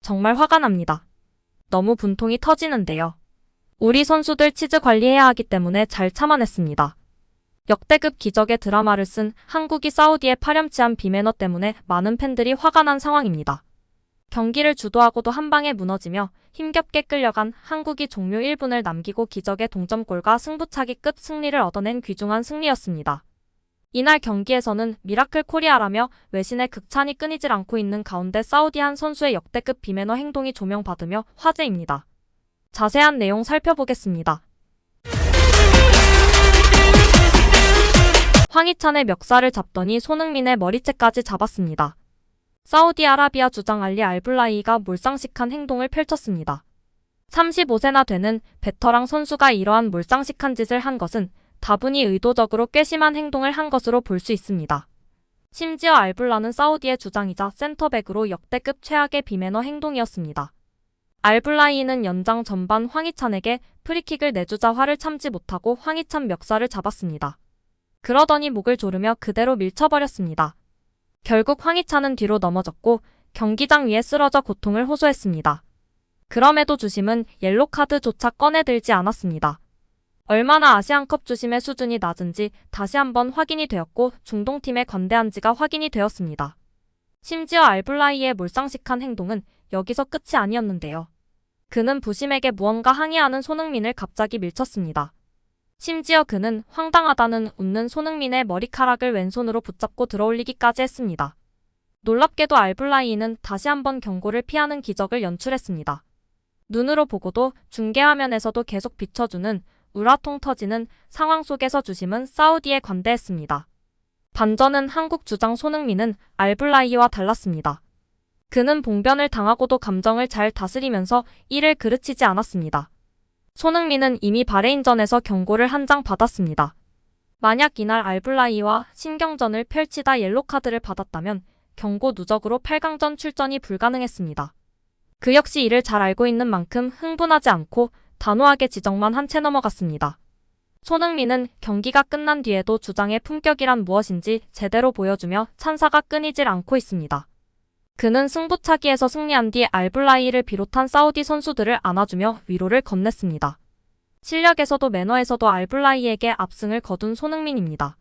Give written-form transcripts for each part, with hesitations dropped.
정말 화가 납니다. 너무 분통이 터지는데요. 우리 선수들 치즈 관리해야 하기 때문에 잘 참아냈습니다. 역대급 기적의 드라마를 쓴 한국이 사우디의 파렴치한 비매너 때문에 많은 팬들이 화가 난 상황입니다. 경기를 주도하고도 한방에 무너지며 힘겹게 끌려간 한국이 종료 1분을 남기고 기적의 동점골과 승부차기 끝 승리를 얻어낸 귀중한 승리였습니다. 이날 경기에서는 미라클 코리아라며 외신의 극찬이 끊이질 않고 있는 가운데 사우디 한 선수의 역대급 비매너 행동이 조명받으며 화제입니다. 자세한 내용 살펴보겠습니다. 황희찬의 멱살을 잡더니 손흥민의 머리채까지 잡았습니다. 사우디아라비아 주장 알리 알블라이가 몰상식한 행동을 펼쳤습니다. 35세나 되는 베테랑 선수가 이러한 몰상식한 짓을 한 것은 다분히 의도적으로 괘씸한 행동을 한 것으로 볼 수 있습니다. 심지어 알블라는 사우디의 주장이자 센터백으로 역대급 최악의 비매너 행동이었습니다. 알블라이는 연장 전반 황희찬에게 프리킥을 내주자 화를 참지 못하고 황희찬 멱살을 잡았습니다. 그러더니 목을 조르며 그대로 밀쳐버렸습니다. 결국 황희찬은 뒤로 넘어졌고 경기장 위에 쓰러져 고통을 호소했습니다. 그럼에도 주심은 옐로카드조차 꺼내들지 않았습니다. 얼마나 아시안컵 주심의 수준이 낮은지 다시 한번 확인이 되었고 중동팀의 관대한지가 확인이 되었습니다. 심지어 알블라이의 몰상식한 행동은 여기서 끝이 아니었는데요. 그는 부심에게 무언가 항의하는 손흥민을 갑자기 밀쳤습니다. 심지어 그는 황당하다는 웃는 손흥민의 머리카락을 왼손으로 붙잡고 들어올리기까지 했습니다. 놀랍게도 알블라이는 다시 한번 경고를 피하는 기적을 연출했습니다. 눈으로 보고도 중계화면에서도 계속 비춰주는 우라통 터지는 상황 속에서 주심은 사우디에 관대했습니다. 반전은 한국 주장 손흥민은 알블라이와 달랐습니다. 그는 봉변을 당하고도 감정을 잘 다스리면서 이를 그르치지 않았습니다. 손흥민은 이미 바레인전에서 경고를 한 장 받았습니다. 만약 이날 알블라이와 신경전을 펼치다 옐로카드를 받았다면 경고 누적으로 8강전 출전이 불가능했습니다. 그 역시 이를 잘 알고 있는 만큼 흥분하지 않고 단호하게 지적만 한 채 넘어갔습니다. 손흥민은 경기가 끝난 뒤에도 주장의 품격이란 무엇인지 제대로 보여주며 찬사가 끊이질 않고 있습니다. 그는 승부차기에서 승리한 뒤 알블라이를 비롯한 사우디 선수들을 안아주며 위로를 건넸습니다. 실력에서도 매너에서도 알블라이에게 압승을 거둔 손흥민입니다.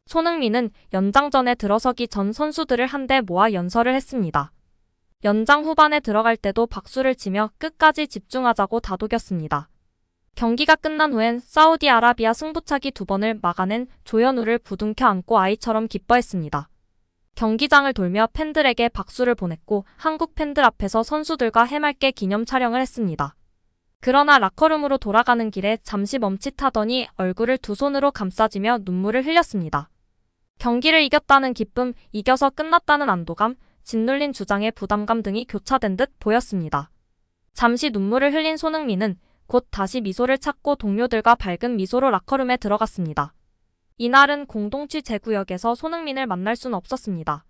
손흥민은 연장전에 들어서기 전 선수들을 한데 모아 연설을 했습니다. 연장 후반에 들어갈 때도 박수를 치며 끝까지 집중하자고 다독였습니다. 경기가 끝난 후엔 사우디아라비아 승부차기 2번을 막아낸 조현우를 부둥켜 안고 아이처럼 기뻐했습니다. 경기장을 돌며 팬들에게 박수를 보냈고 한국 팬들 앞에서 선수들과 해맑게 기념 촬영을 했습니다. 그러나 라커룸으로 돌아가는 길에 잠시 멈칫하더니 얼굴을 두 손으로 감싸지며 눈물을 흘렸습니다. 경기를 이겼다는 기쁨, 이겨서 끝났다는 안도감, 짓눌린 주장의 부담감 등이 교차된 듯 보였습니다. 잠시 눈물을 흘린 손흥민은 곧 다시 미소를 찾고 동료들과 밝은 미소로 라커룸에 들어갔습니다. 이날은 공동취 제구역에서 손흥민을 만날 순 없었습니다.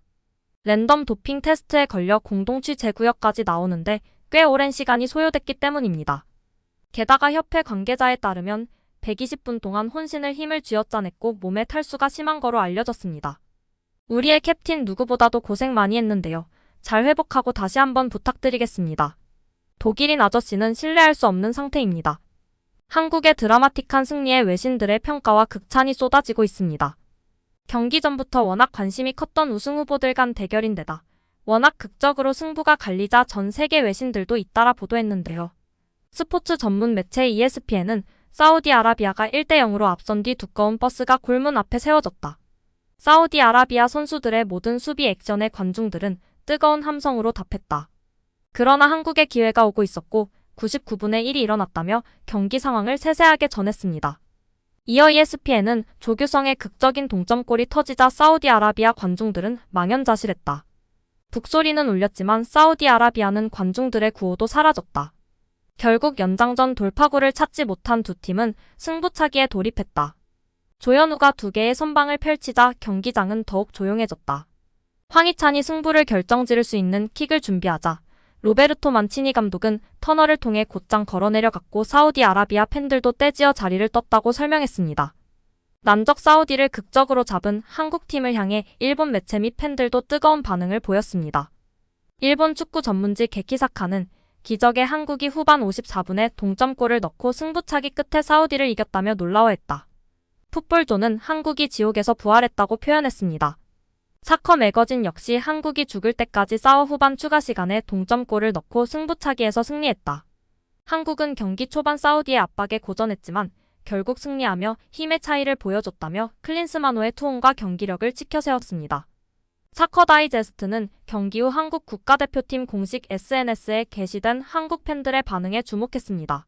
랜덤 도핑 테스트에 걸려 공동취 제구역까지 나오는데 꽤 오랜 시간이 소요됐기 때문입니다. 게다가 협회 관계자에 따르면 120분 동안 혼신을 힘을 쥐어짜냈고 몸에 탈수가 심한 거로 알려졌습니다. 우리의 캡틴 누구보다도 고생 많이 했는데요. 잘 회복하고 다시 한번 부탁드리겠습니다. 독일인 아저씨는 신뢰할 수 없는 상태입니다. 한국의 드라마틱한 승리에 외신들의 평가와 극찬이 쏟아지고 있습니다. 경기 전부터 워낙 관심이 컸던 우승 후보들 간 대결인데다 워낙 극적으로 승부가 갈리자 전 세계 외신들도 잇따라 보도했는데요. 스포츠 전문 매체 ESPN은 사우디아라비아가 1대0으로 앞선 뒤 두꺼운 버스가 골문 앞에 세워졌다. 사우디아라비아 선수들의 모든 수비 액션에 관중들은 뜨거운 함성으로 답했다. 그러나 한국의 기회가 오고 있었고 99분의 1이 일어났다며 경기 상황을 세세하게 전했습니다. 이어 ESPN은 조규성의 극적인 동점골이 터지자 사우디아라비아 관중들은 망연자실했다. 북소리는 울렸지만 사우디아라비아는 관중들의 구호도 사라졌다. 결국 연장전 돌파구를 찾지 못한 두 팀은 승부차기에 돌입했다. 조현우가 2개의 선방을 펼치자 경기장은 더욱 조용해졌다. 황희찬이 승부를 결정지을 수 있는 킥을 준비하자 로베르토 만치니 감독은 터널을 통해 곧장 걸어내려갔고 사우디아라비아 팬들도 떼지어 자리를 떴다고 설명했습니다. 난적 사우디를 극적으로 잡은 한국팀을 향해 일본 매체 및 팬들도 뜨거운 반응을 보였습니다. 일본 축구 전문지 게키사카는 기적의 한국이 후반 54분에 동점골을 넣고 승부차기 끝에 사우디를 이겼다며 놀라워했다. 풋볼존은 한국이 지옥에서 부활했다고 표현했습니다. 사커 매거진 역시 한국이 죽을 때까지 싸워 후반 추가 시간에 동점골을 넣고 승부차기에서 승리했다. 한국은 경기 초반 사우디의 압박에 고전했지만 결국 승리하며 힘의 차이를 보여줬다며 클린스만호의 투혼과 경기력을 치켜세웠습니다. 사커 다이제스트는 경기 후 한국 국가대표팀 공식 SNS에 게시된 한국 팬들의 반응에 주목했습니다.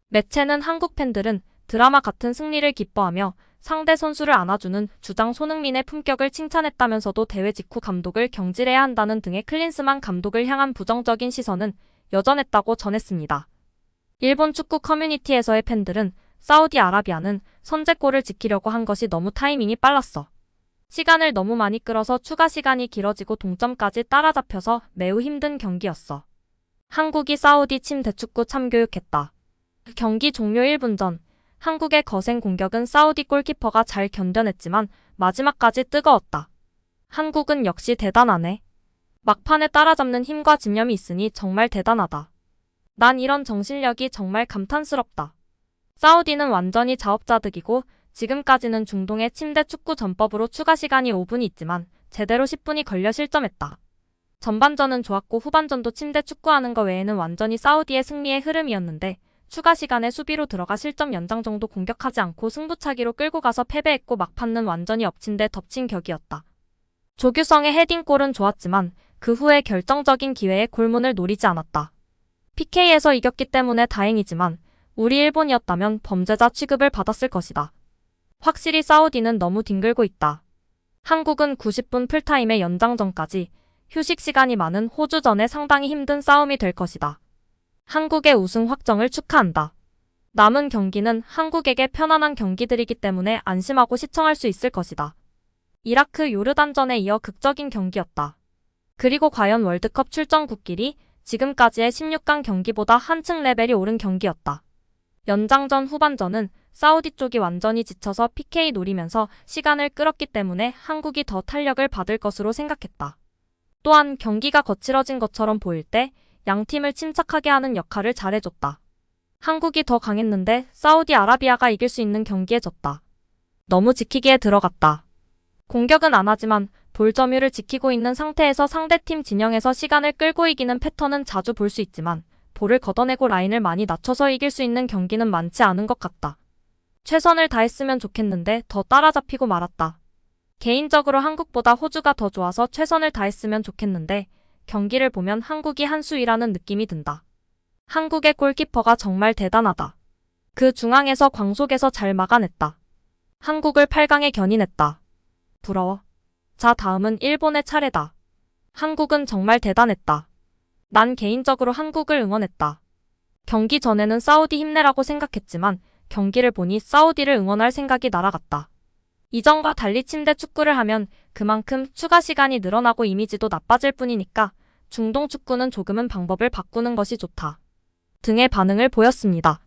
매체는 한국 팬들은 드라마 같은 승리를 기뻐하며 상대 선수를 안아주는 주장 손흥민의 품격을 칭찬했다면서도 대회 직후 감독을 경질해야 한다는 등의 클린스만 감독을 향한 부정적인 시선은 여전했다고 전했습니다. 일본 축구 커뮤니티에서의 팬들은 사우디아라비아는 선제골을 지키려고 한 것이 너무 타이밍이 빨랐어. 시간을 너무 많이 끌어서 추가 시간이 길어지고 동점까지 따라잡혀서 매우 힘든 경기였어. 한국이 사우디 침대 축구 참교육했다. 경기 종료 1분 전 한국의 거센 공격은 사우디 골키퍼가 잘 견뎌냈지만 마지막까지 뜨거웠다. 한국은 역시 대단하네. 막판에 따라잡는 힘과 집념이 있으니 정말 대단하다. 난 이런 정신력이 정말 감탄스럽다. 사우디는 완전히 자업자득이고 지금까지는 중동의 침대 축구 전법으로 추가 시간이 5분이 있지만 제대로 10분이 걸려 실점했다. 전반전은 좋았고 후반전도 침대 축구하는 거 외에는 완전히 사우디의 승리의 흐름이었는데 추가 시간에 수비로 들어가 실점 연장 정도 공격하지 않고 승부차기로 끌고 가서 패배했고 막판은 완전히 엎친 데 덮친 격이었다. 조규성의 헤딩골은 좋았지만 그 후에 결정적인 기회에 골문을 노리지 않았다. PK에서 이겼기 때문에 다행이지만 우리 일본이었다면 범죄자 취급을 받았을 것이다. 확실히 사우디는 너무 뒹굴고 있다. 한국은 90분 풀타임의 연장전까지 휴식 시간이 많은 호주전에 상당히 힘든 싸움이 될 것이다. 한국의 우승 확정을 축하한다. 남은 경기는 한국에게 편안한 경기들이기 때문에 안심하고 시청할 수 있을 것이다. 이라크 요르단전에 이어 극적인 경기였다. 그리고 과연 월드컵 출전국끼리 지금까지의 16강 경기보다 한층 레벨이 오른 경기였다. 연장전 후반전은 사우디 쪽이 완전히 지쳐서 PK 노리면서 시간을 끌었기 때문에 한국이 더 탄력을 받을 것으로 생각했다. 또한 경기가 거칠어진 것처럼 보일 때 양팀을 침착하게 하는 역할을 잘해줬다. 한국이 더 강했는데 사우디아라비아가 이길 수 있는 경기에 졌다. 너무 지키기에 들어갔다. 공격은 안 하지만 볼 점유를 지키고 있는 상태에서 상대팀 진영에서 시간을 끌고 이기는 패턴은 자주 볼 수 있지만 볼을 걷어내고 라인을 많이 낮춰서 이길 수 있는 경기는 많지 않은 것 같다. 최선을 다했으면 좋겠는데 더 따라잡히고 말았다. 개인적으로 한국보다 호주가 더 좋아서 최선을 다했으면 좋겠는데 경기를 보면 한국이 한 수위라는 느낌이 든다. 한국의 골키퍼가 정말 대단하다. 그 중앙에서 광속에서 잘 막아냈다. 한국을 8강에 견인했다. 부러워. 자, 다음은 일본의 차례다. 한국은 정말 대단했다. 난 개인적으로 한국을 응원했다. 경기 전에는 사우디 힘내라고 생각했지만 경기를 보니 사우디를 응원할 생각이 날아갔다. 이전과 달리 침대 축구를 하면 그만큼 추가 시간이 늘어나고 이미지도 나빠질 뿐이니까 중동 축구는 조금은 방법을 바꾸는 것이 좋다. 등의 반응을 보였습니다.